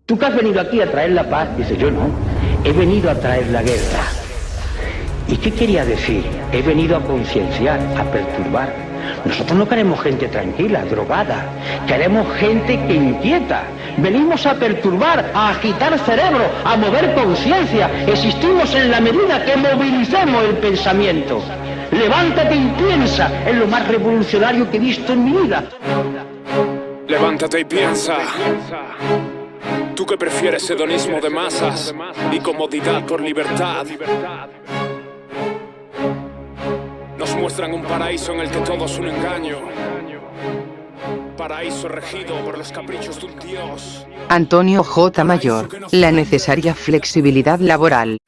¿Tú que has venido aquí a traer la paz? Dice, yo no, he venido a traer la guerra. ¿Y qué quería decir? He venido a concienciar, a perturbar. Nosotros no queremos gente tranquila, drogada. Queremos gente que inquieta. Venimos a perturbar, a agitar cerebro, a mover conciencia. Existimos en la medida que movilicemos el pensamiento. Levántate y piensa, es lo más revolucionario que he visto en mi vida. Levántate y piensa. Tú que prefieres hedonismo de masas y comodidad por libertad. Nos muestran un paraíso en el que todo es un engaño. Paraíso regido por los caprichos de un dios. Antonio J. Mayor, la necesaria flexibilidad laboral.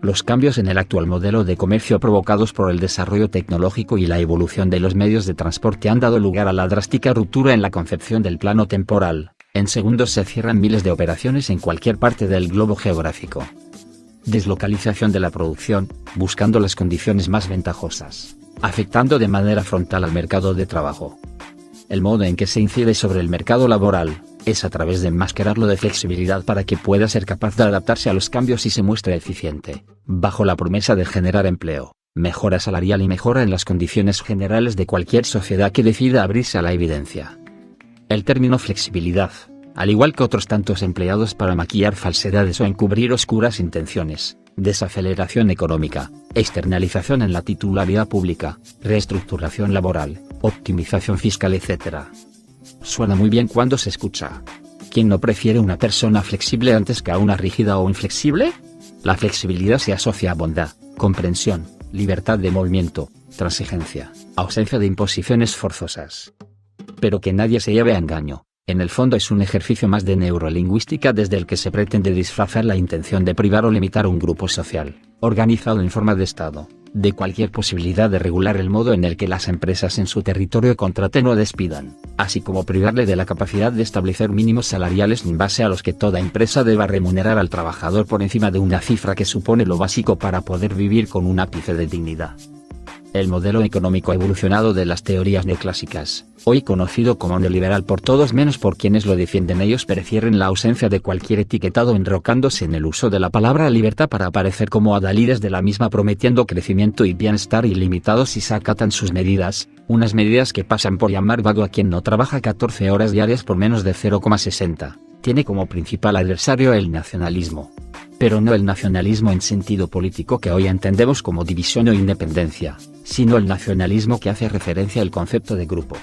Los cambios en el actual modelo de comercio provocados por el desarrollo tecnológico y la evolución de los medios de transporte han dado lugar a la drástica ruptura en la concepción del plano temporal. En segundos se cierran miles de operaciones en cualquier parte del globo geográfico. Deslocalización de la producción, buscando las condiciones más ventajosas, afectando de manera frontal al mercado de trabajo. El modo en que se incide sobre el mercado laboral, es a través de enmascararlo de flexibilidad para que pueda ser capaz de adaptarse a los cambios y se muestre eficiente, bajo la promesa de generar empleo, mejora salarial y mejora en las condiciones generales de cualquier sociedad que decida abrirse a la evidencia. El término flexibilidad, al igual que otros tantos empleados para maquillar falsedades o encubrir oscuras intenciones, desaceleración económica, externalización en la titularidad pública, reestructuración laboral, optimización fiscal, etc. Suena muy bien cuando se escucha. ¿Quién no prefiere una persona flexible antes que a una rígida o inflexible? La flexibilidad se asocia a bondad, comprensión, libertad de movimiento, transigencia, ausencia de imposiciones forzosas. Pero que nadie se lleve a engaño. En el fondo es un ejercicio más de neurolingüística desde el que se pretende disfrazar la intención de privar o limitar un grupo social, organizado en forma de Estado, de cualquier posibilidad de regular el modo en el que las empresas en su territorio contraten o despidan, así como privarle de la capacidad de establecer mínimos salariales en base a los que toda empresa deba remunerar al trabajador por encima de una cifra que supone lo básico para poder vivir con un ápice de dignidad. El modelo económico evolucionado de las teorías neoclásicas, hoy conocido como neoliberal por todos menos por quienes lo defienden, ellos prefieren la ausencia de cualquier etiquetado enrocándose en el uso de la palabra libertad para aparecer como adalides de la misma, prometiendo crecimiento y bienestar ilimitados si se acatan sus medidas, unas medidas que pasan por llamar vago a quien no trabaja 14 horas diarias por menos de 0,60. Tiene como principal adversario el nacionalismo. Pero no el nacionalismo en sentido político que hoy entendemos como división o independencia, sino el nacionalismo que hace referencia al concepto de grupo.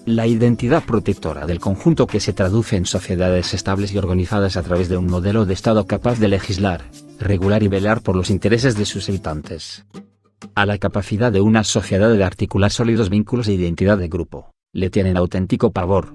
La identidad protectora del conjunto que se traduce en sociedades estables y organizadas a través de un modelo de Estado capaz de legislar, regular y velar por los intereses de sus habitantes. A la capacidad de una sociedad de articular sólidos vínculos de identidad de grupo, le tienen auténtico pavor.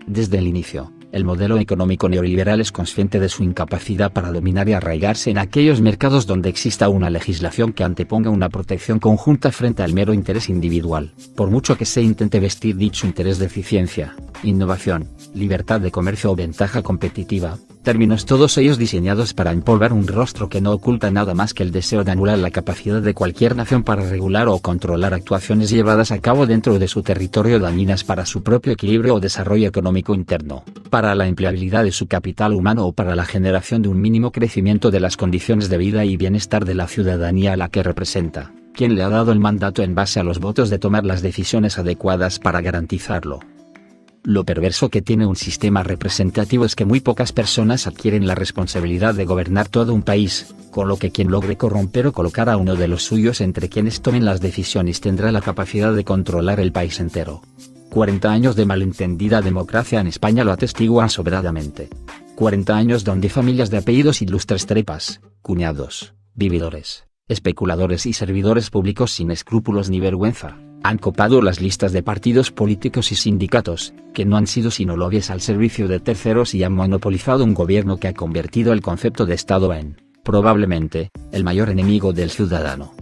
Desde el inicio, el modelo económico neoliberal es consciente de su incapacidad para dominar y arraigarse en aquellos mercados donde exista una legislación que anteponga una protección conjunta frente al mero interés individual, por mucho que se intente vestir dicho interés de eficiencia, innovación, libertad de comercio o ventaja competitiva, términos todos ellos diseñados para empolvar un rostro que no oculta nada más que el deseo de anular la capacidad de cualquier nación para regular o controlar actuaciones llevadas a cabo dentro de su territorio dañinas para su propio equilibrio o desarrollo económico interno, para la empleabilidad de su capital humano o para la generación de un mínimo crecimiento de las condiciones de vida y bienestar de la ciudadanía a la que representa, quien le ha dado el mandato en base a los votos de tomar las decisiones adecuadas para garantizarlo. Lo perverso que tiene un sistema representativo es que muy pocas personas adquieren la responsabilidad de gobernar todo un país, con lo que quien logre corromper o colocar a uno de los suyos entre quienes tomen las decisiones tendrá la capacidad de controlar el país entero. 40 años de malentendida democracia en España lo atestiguan sobradamente. 40 años donde familias de apellidos ilustres trepas, cuñados, vividores, especuladores y servidores públicos sin escrúpulos ni vergüenza, han copado las listas de partidos políticos y sindicatos, que no han sido sino lobbies al servicio de terceros y han monopolizado un gobierno que ha convertido el concepto de Estado en, probablemente, el mayor enemigo del ciudadano.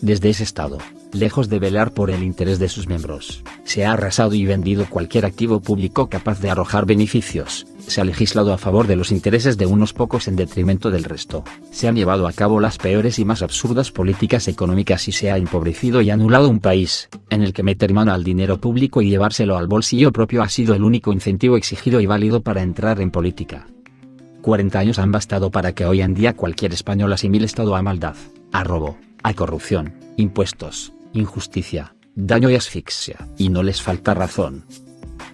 Desde ese Estado, lejos de velar por el interés de sus miembros, se ha arrasado y vendido cualquier activo público capaz de arrojar beneficios, se ha legislado a favor de los intereses de unos pocos en detrimento del resto, se han llevado a cabo las peores y más absurdas políticas económicas y se ha empobrecido y anulado un país, en el que meter mano al dinero público y llevárselo al bolsillo propio ha sido el único incentivo exigido y válido para entrar en política. 40 años han bastado para que hoy en día cualquier español asimile Estado a maldad, a robo, a corrupción, impuestos, injusticia, daño y asfixia. Y no les falta razón.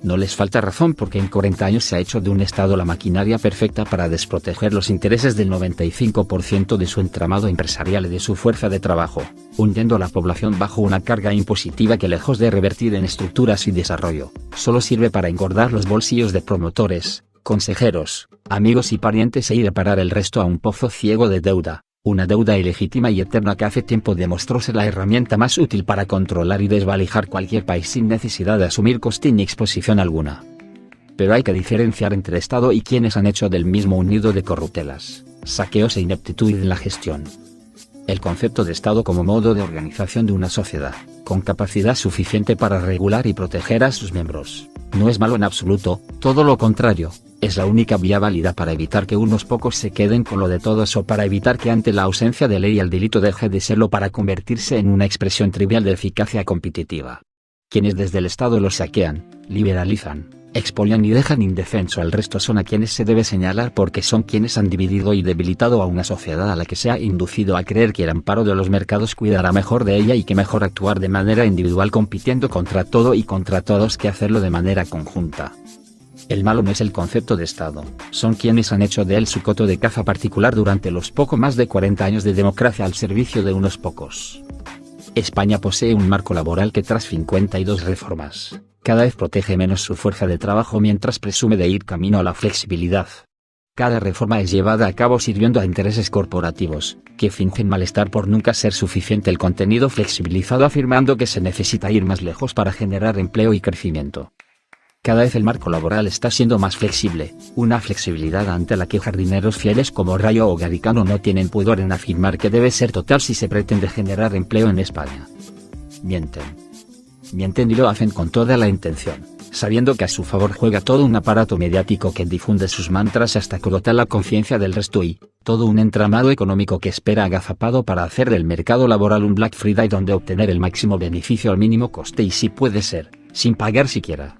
No les falta razón porque en 40 años se ha hecho de un Estado la maquinaria perfecta para desproteger los intereses del 95% de su entramado empresarial y de su fuerza de trabajo, hundiendo a la población bajo una carga impositiva que, lejos de revertir en estructuras y desarrollo, solo sirve para engordar los bolsillos de promotores, consejeros, amigos y parientes e ir a parar el resto a un pozo ciego de deuda. Una deuda ilegítima y eterna que hace tiempo demostró ser la herramienta más útil para controlar y desvalijar cualquier país sin necesidad de asumir coste ni exposición alguna. Pero hay que diferenciar entre Estado y quienes han hecho del mismo un nido de corruptelas, saqueos e ineptitud en la gestión. El concepto de Estado como modo de organización de una sociedad, con capacidad suficiente para regular y proteger a sus miembros, no es malo en absoluto, todo lo contrario. Es la única vía válida para evitar que unos pocos se queden con lo de todos o para evitar que ante la ausencia de ley el delito deje de serlo para convertirse en una expresión trivial de eficacia competitiva. Quienes desde el Estado lo saquean, liberalizan, expolian y dejan indefenso al resto son a quienes se debe señalar porque son quienes han dividido y debilitado a una sociedad a la que se ha inducido a creer que el amparo de los mercados cuidará mejor de ella y que mejor actuar de manera individual compitiendo contra todo y contra todos que hacerlo de manera conjunta. El malo no es el concepto de Estado, son quienes han hecho de él su coto de caza particular durante los poco más de 40 años de democracia al servicio de unos pocos. España posee un marco laboral que tras 52 reformas, cada vez protege menos su fuerza de trabajo mientras presume de ir camino a la flexibilidad. Cada reforma es llevada a cabo sirviendo a intereses corporativos, que fingen malestar por nunca ser suficiente el contenido flexibilizado afirmando que se necesita ir más lejos para generar empleo y crecimiento. Cada vez el marco laboral está siendo más flexible, una flexibilidad ante la que jardineros fieles como Rayo o Garicano no tienen pudor en afirmar que debe ser total si se pretende generar empleo en España. Mienten. Mienten y lo hacen con toda la intención, sabiendo que a su favor juega todo un aparato mediático que difunde sus mantras hasta corrotar la conciencia del resto y todo un entramado económico que espera agazapado para hacer del mercado laboral un Black Friday donde obtener el máximo beneficio al mínimo coste y si puede ser, sin pagar siquiera.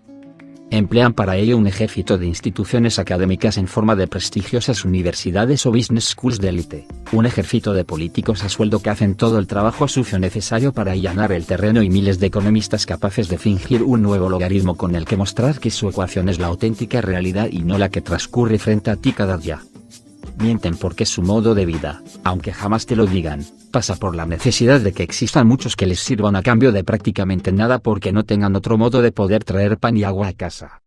Emplean para ello un ejército de instituciones académicas en forma de prestigiosas universidades o business schools de élite, un ejército de políticos a sueldo que hacen todo el trabajo sucio necesario para allanar el terreno y miles de economistas capaces de fingir un nuevo logaritmo con el que mostrar que su ecuación es la auténtica realidad y no la que transcurre frente a ti cada día. Mienten porque su modo de vida, aunque jamás te lo digan, pasa por la necesidad de que existan muchos que les sirvan a cambio de prácticamente nada porque no tengan otro modo de poder traer pan y agua a casa.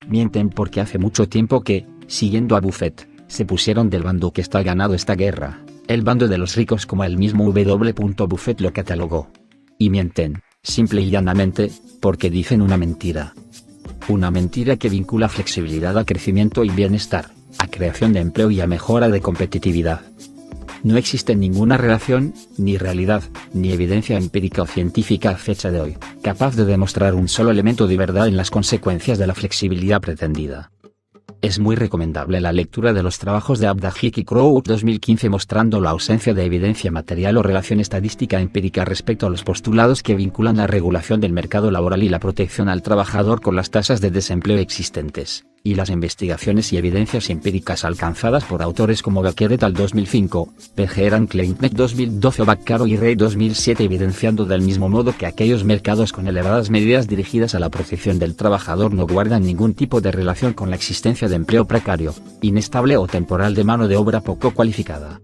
Mienten porque hace mucho tiempo que, siguiendo a Buffett, se pusieron del bando que está ganado esta guerra, el bando de los ricos como el mismo W. Buffett lo catalogó. Y mienten, simple y llanamente, porque dicen una mentira. Una mentira que vincula flexibilidad a crecimiento y bienestar, a creación de empleo y a mejora de competitividad. No existe ninguna relación, ni realidad, ni evidencia empírica o científica a fecha de hoy, capaz de demostrar un solo elemento de verdad en las consecuencias de la flexibilidad pretendida. Es muy recomendable la lectura de los trabajos de Abdajik y Crow 2015 mostrando la ausencia de evidencia material o relación estadística empírica respecto a los postulados que vinculan la regulación del mercado laboral y la protección al trabajador con las tasas de desempleo existentes, y las investigaciones y evidencias empíricas alcanzadas por autores como Baker et al. 2005, Pejeran Kleinnet 2012 o Baccaro y Rey 2007 evidenciando del mismo modo que aquellos mercados con elevadas medidas dirigidas a la protección del trabajador no guardan ningún tipo de relación con la existencia de empleo precario, inestable o temporal de mano de obra poco cualificada.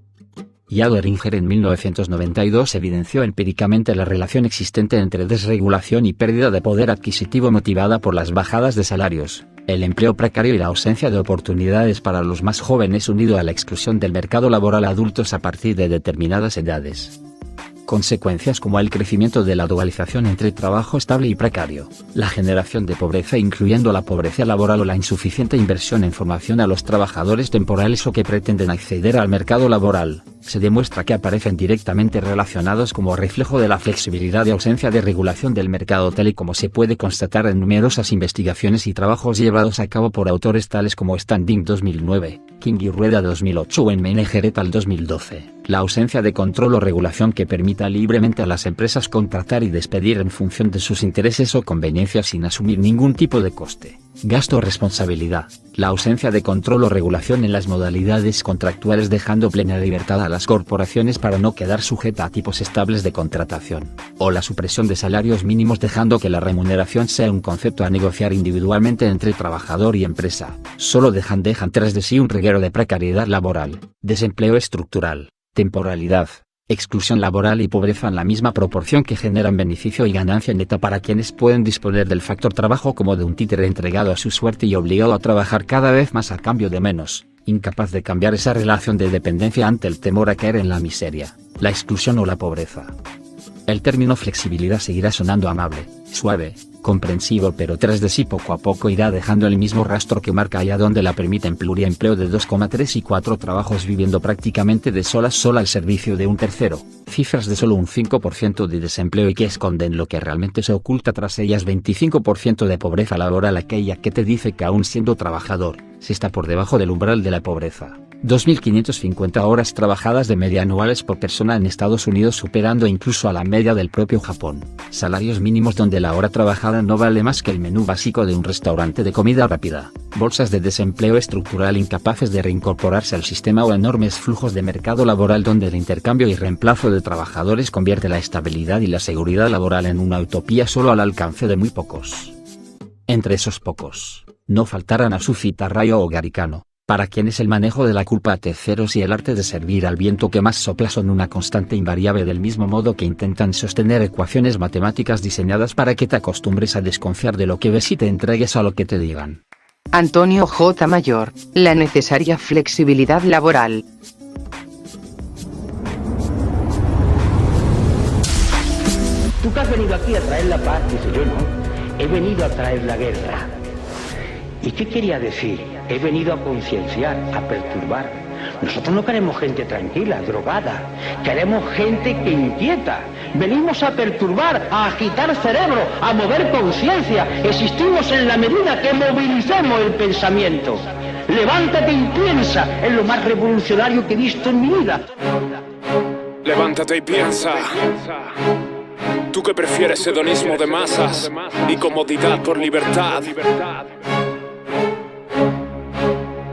Y Adoringer en 1992 evidenció empíricamente la relación existente entre desregulación y pérdida de poder adquisitivo motivada por las bajadas de salarios, el empleo precario y la ausencia de oportunidades para los más jóvenes unido a la exclusión del mercado laboral a adultos a partir de determinadas edades. Consecuencias como el crecimiento de la dualización entre trabajo estable y precario, la generación de pobreza incluyendo la pobreza laboral o la insuficiente inversión en formación a los trabajadores temporales o que pretenden acceder al mercado laboral, se demuestra que aparecen directamente relacionados como reflejo de la flexibilidad y ausencia de regulación del mercado tal y como se puede constatar en numerosas investigaciones y trabajos llevados a cabo por autores tales como Standing 2009, King y Rueda 2008 o en Menegher et al. 2012. La ausencia de control o regulación que permita libremente a las empresas contratar y despedir en función de sus intereses o conveniencias sin asumir ningún tipo de coste, gasto o responsabilidad. La ausencia de control o regulación en las modalidades contractuales dejando plena libertad a las corporaciones para no quedar sujeta a tipos estables de contratación. O la supresión de salarios mínimos dejando que la remuneración sea un concepto a negociar individualmente entre trabajador y empresa. Solo dejan tras de sí un reguero de precariedad laboral, desempleo estructural, temporalidad, exclusión laboral y pobreza en la misma proporción que generan beneficio y ganancia neta para quienes pueden disponer del factor trabajo como de un títere entregado a su suerte y obligado a trabajar cada vez más a cambio de menos, incapaz de cambiar esa relación de dependencia ante el temor a caer en la miseria, la exclusión o la pobreza. El término flexibilidad seguirá sonando amable, suave, comprensivo, pero tras de sí poco a poco irá dejando el mismo rastro que marca allá donde la permiten pluriempleo de 2,3 y 4 trabajos viviendo prácticamente de sola al servicio de un tercero, cifras de solo un 5% de desempleo y que esconden lo que realmente se oculta tras ellas, 25% de pobreza laboral, aquella que te dice que aún siendo trabajador, se está por debajo del umbral de la pobreza. 2.550 horas trabajadas de media anuales por persona en Estados Unidos, superando incluso a la media del propio Japón. Salarios mínimos donde la hora trabajada no vale más que el menú básico de un restaurante de comida rápida. Bolsas de desempleo estructural incapaces de reincorporarse al sistema o enormes flujos de mercado laboral donde el intercambio y reemplazo de trabajadores convierte la estabilidad y la seguridad laboral en una utopía solo al alcance de muy pocos. Entre esos pocos, no faltarán a Rayo o Garicano, para quienes el manejo de la culpa a terceros y el arte de servir al viento que más sopla son una constante invariable, del mismo modo que intentan sostener ecuaciones matemáticas diseñadas para que te acostumbres a desconfiar de lo que ves y te entregues a lo que te digan. Antonio J. Mayor, la necesaria flexibilidad laboral. Tú que has venido aquí a traer la paz, dice yo no, he venido a traer la guerra. ¿Y qué quería decir? He venido a concienciar, a perturbar. Nosotros no queremos gente tranquila, drogada. Queremos gente que inquieta. Venimos a perturbar, a agitar cerebro, a mover conciencia. Existimos en la medida que movilicemos el pensamiento. Levántate y piensa, es lo más revolucionario que he visto en mi vida. Levántate y piensa. Tú que prefieres hedonismo de masas y comodidad por libertad.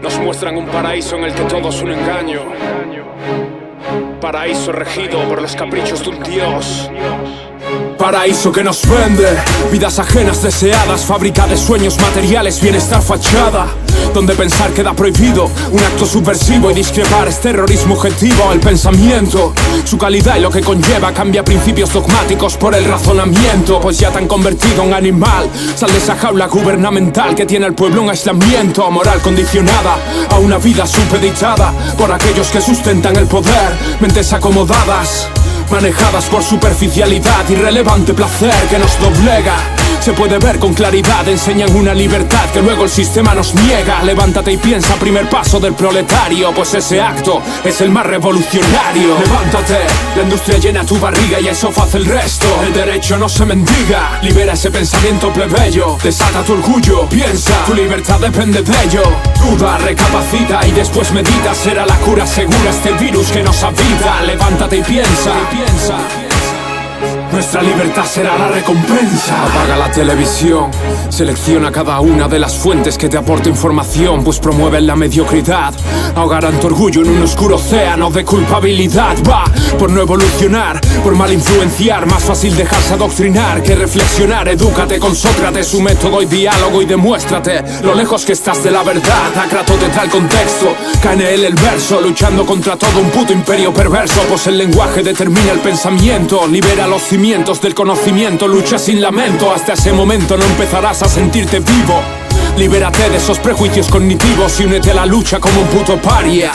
Nos muestran un paraíso en el que todo es un engaño. Paraíso regido por los caprichos de un dios. Paraíso que nos vende vidas ajenas deseadas, fábrica de sueños materiales, bienestar fachada, donde pensar queda prohibido, un acto subversivo y discrepar es terrorismo objetivo. El pensamiento, su calidad y lo que conlleva cambia principios dogmáticos por el razonamiento, pues ya te han convertido en animal. Sal de esa jaula gubernamental que tiene al pueblo en aislamiento, moral condicionada a una vida supeditada por aquellos que sustentan el poder, mentes acomodadas, manejadas por superficialidad, irrelevante placer que nos doblega. Se puede ver con claridad, enseñan una libertad que luego el sistema nos niega. Levántate y piensa, primer paso del proletario, pues ese acto es el más revolucionario. Levántate, la industria llena tu barriga y eso hace el resto. El derecho no se mendiga, libera ese pensamiento plebeyo, desata tu orgullo, piensa, tu libertad depende de ello. Duda, recapacita y después medita, será la cura segura este virus que nos habita. Levántate y piensa. Nuestra libertad será la recompensa. Apaga la televisión, selecciona cada una de las fuentes que te aporta información, pues promueven la mediocridad, ahogarán tu orgullo en un oscuro océano de culpabilidad. Va, por no evolucionar, por mal influenciar, más fácil dejarse adoctrinar que reflexionar. Edúcate con Sócrates, su método y diálogo, y demuéstrate lo lejos que estás de la verdad. Acrato de tal contexto, cae en él el verso, luchando contra todo un puto imperio perverso, pues el lenguaje determina el pensamiento, libera los cimientos del conocimiento, lucha sin lamento. Hasta ese momento no empezarás a sentirte vivo. Libérate de esos prejuicios cognitivos y únete a la lucha como un puto paria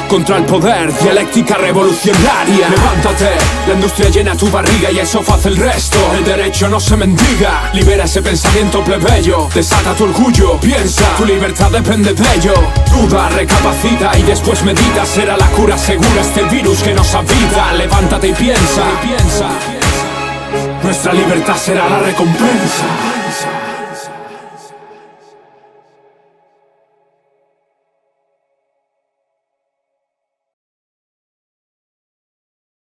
contra el poder, dialéctica revolucionaria. Levántate, la industria llena tu barriga y eso hace el resto. El derecho no se mendiga, libera ese pensamiento plebeyo, desata tu orgullo, piensa, tu libertad depende de ello. Duda, recapacita y después medita, será la cura segura este virus que nos habita. Levántate y piensa. Nuestra libertad será la recompensa.